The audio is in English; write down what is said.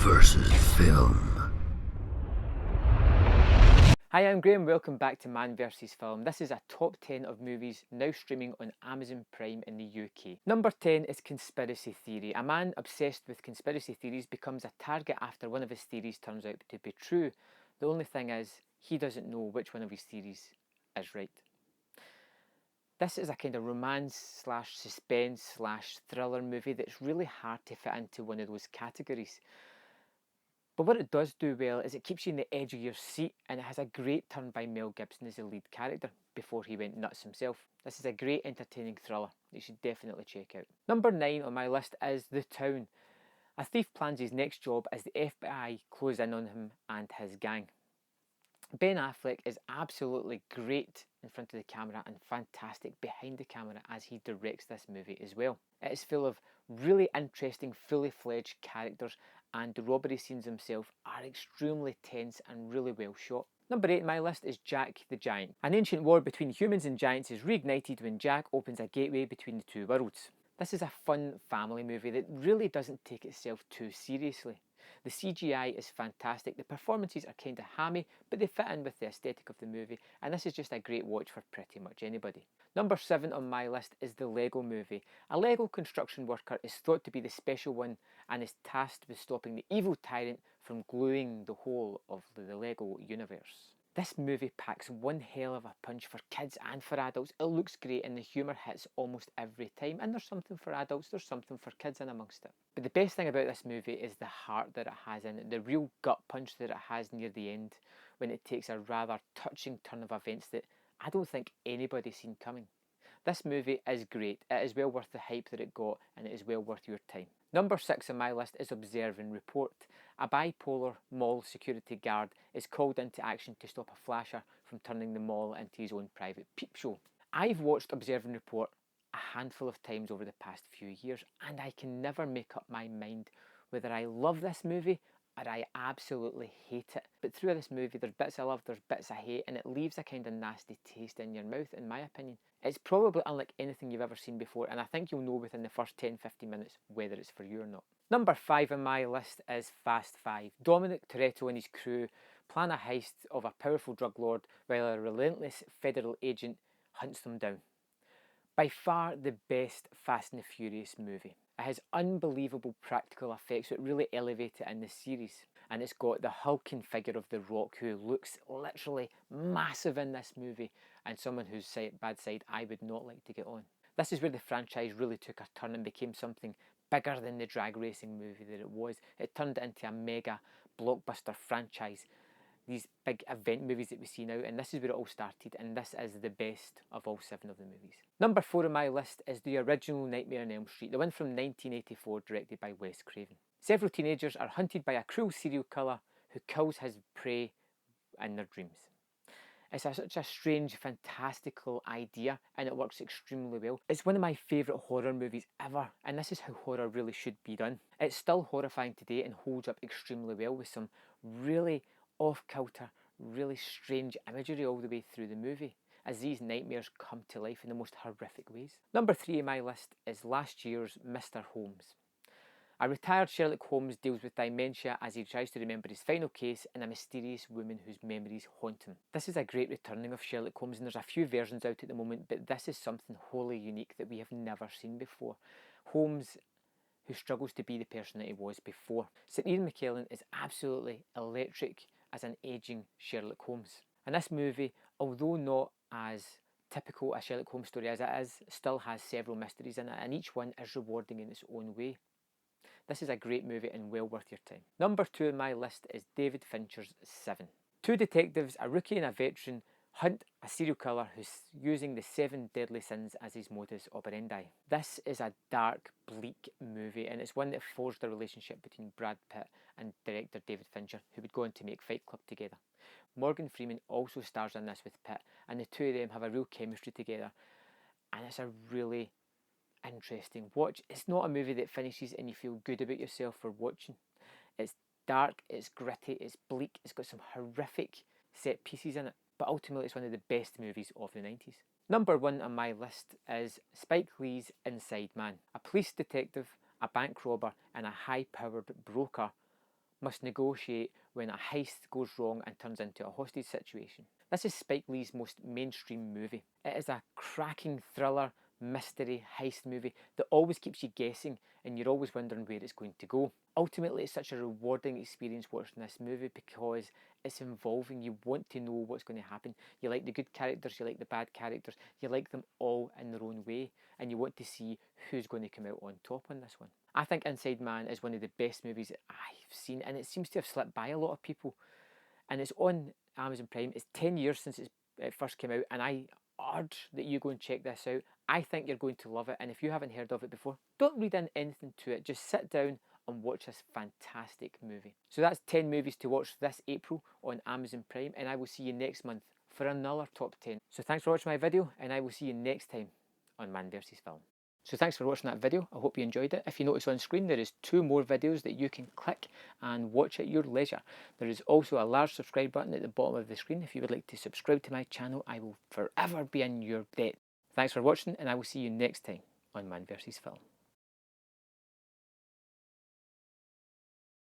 versus film. Hi, I'm Graham. Welcome back to Man vs Film. This is a top 10 of movies now streaming on Amazon Prime in the UK. Number 10 is conspiracy theory. A man obsessed with conspiracy theories becomes a target after one of his theories turns out to be true. The only thing is, he doesn't know which one of his theories is right. This is a kind of romance slash suspense slash thriller movie that's really hard to fit into one of those categories. But what it does do well is it keeps you on the edge of your seat, and it has a great turn by Mel Gibson as the lead character before he went nuts himself. This is a great entertaining thriller that you should definitely check out. Number 9 on my list is The Town. A thief plans his next job as the FBI close in on him and his gang. Ben Affleck is absolutely great in front of the camera and fantastic behind the camera as he directs this movie as well. It is full of really interesting, fully fledged characters, and the robbery scenes themselves are extremely tense and really well shot. Number 8 on my list is Jack the Giant. An ancient war between humans and giants is reignited when Jack opens a gateway between the two worlds. This is a fun family movie that really doesn't take itself too seriously. The CGI is fantastic, the performances are kind of hammy, but they fit in with the aesthetic of the movie, and this is just a great watch for pretty much anybody. Number 7 on my list is The Lego Movie. A Lego construction worker is thought to be the special one and is tasked with stopping the evil tyrant from gluing the whole of the Lego universe. This movie packs one hell of a punch for kids and for adults. It looks great and the humour hits almost every time, and there's something for adults, there's something for kids in amongst it. But the best thing about this movie is the heart that it has in it, the real gut punch that it has near the end when it takes a rather touching turn of events that I don't think anybody's seen coming. This movie is great, it is well worth the hype that it got, and it is well worth your time. Number 6 on my list is Observe and Report. A bipolar mall security guard is called into action to stop a flasher from turning the mall into his own private peep show. I've watched Observe and Report a handful of times over the past few years, and I can never make up my mind whether I love this movie or I absolutely hate it. But through this movie, there's bits I love, there's bits I hate, and it leaves a kind of nasty taste in your mouth, in my opinion. It's probably unlike anything you've ever seen before, and I think you'll know within the first 10-15 minutes whether it's for you or not. Number 5 on my list is Fast 5. Dominic Toretto and his crew plan a heist of a powerful drug lord while a relentless federal agent hunts them down. By far the best Fast and the Furious movie. It has unbelievable practical effects that really elevate it in the series. And it's got the hulking figure of The Rock, who looks literally massive in this movie, and someone whose bad side I would not like to get on. This is where the franchise really took a turn and became something bigger than the drag racing movie that it was. It turned into a mega blockbuster franchise. These big event movies that we see now, and this is where it all started, and this is the best of all 7 of the movies. Number 4 on my list is the original Nightmare on Elm Street, the one from 1984, directed by Wes Craven. Several teenagers are hunted by a cruel serial killer who kills his prey in their dreams. It's such a strange, fantastical idea, and it works extremely well. It's one of my favourite horror movies ever, and this is how horror really should be done. It's still horrifying today and holds up extremely well with some really off-kilter, really strange imagery all the way through the movie, as these nightmares come to life in the most horrific ways. Number 3 on my list is last year's Mr. Holmes. A retired Sherlock Holmes deals with dementia as he tries to remember his final case and a mysterious woman whose memories haunt him. This is a great returning of Sherlock Holmes, and there's a few versions out at the moment, but this is something wholly unique that we have never seen before. Holmes who struggles to be the person that he was before. St. Ian McKellen is absolutely electric as an ageing Sherlock Holmes. And this movie, although not as typical a Sherlock Holmes story as it is, still has several mysteries in it, and each one is rewarding in its own way. This is a great movie and well worth your time. Number 2 on my list is David Fincher's Seven. 2 detectives, a rookie and a veteran, hunt a serial killer who's using the 7 deadly sins as his modus operandi. This is a dark, bleak movie, and it's one that forged the relationship between Brad Pitt and director David Fincher, who would go on to make Fight Club together. Morgan Freeman also stars in this with Pitt, and the two of them have a real chemistry together, and it's a really interesting watch. It's not a movie that finishes and you feel good about yourself for watching. It's dark, it's gritty, it's bleak, it's got some horrific set pieces in it, but ultimately it's one of the best movies of the 90s. Number 1 on my list is Spike Lee's Inside Man. A police detective, a bank robber and a high-powered broker must negotiate when a heist goes wrong and turns into a hostage situation. This is Spike Lee's most mainstream movie. It is a cracking thriller, mystery, heist movie that always keeps you guessing and you're always wondering where it's going to go. Ultimately, it's such a rewarding experience watching this movie because it's involving. You want to know what's going to happen. You like the good characters, you like the bad characters, you like them all in their own way, and you want to see who's going to come out on top on this one. I think Inside Man is one of the best movies that I've seen, and it seems to have slipped by a lot of people. And it's on Amazon Prime. It's 10 years since it first came out, and I urge that you go and check this out. I think you're going to love it, and if you haven't heard of it before, don't read in anything to it. Just sit down and watch this fantastic movie. So that's 10 movies to watch this April on Amazon Prime, and I will see you next month for another top 10. So thanks for watching my video, and I will see you next time on Man vs. Film. So thanks for watching that video. I hope you enjoyed it. If you notice on screen, there is 2 more videos that you can click and watch at your leisure. There is also a large subscribe button at the bottom of the screen. If you would like to subscribe to my channel, I will forever be in your debt. Thanks for watching, and I will see you next time on Man vs. Film.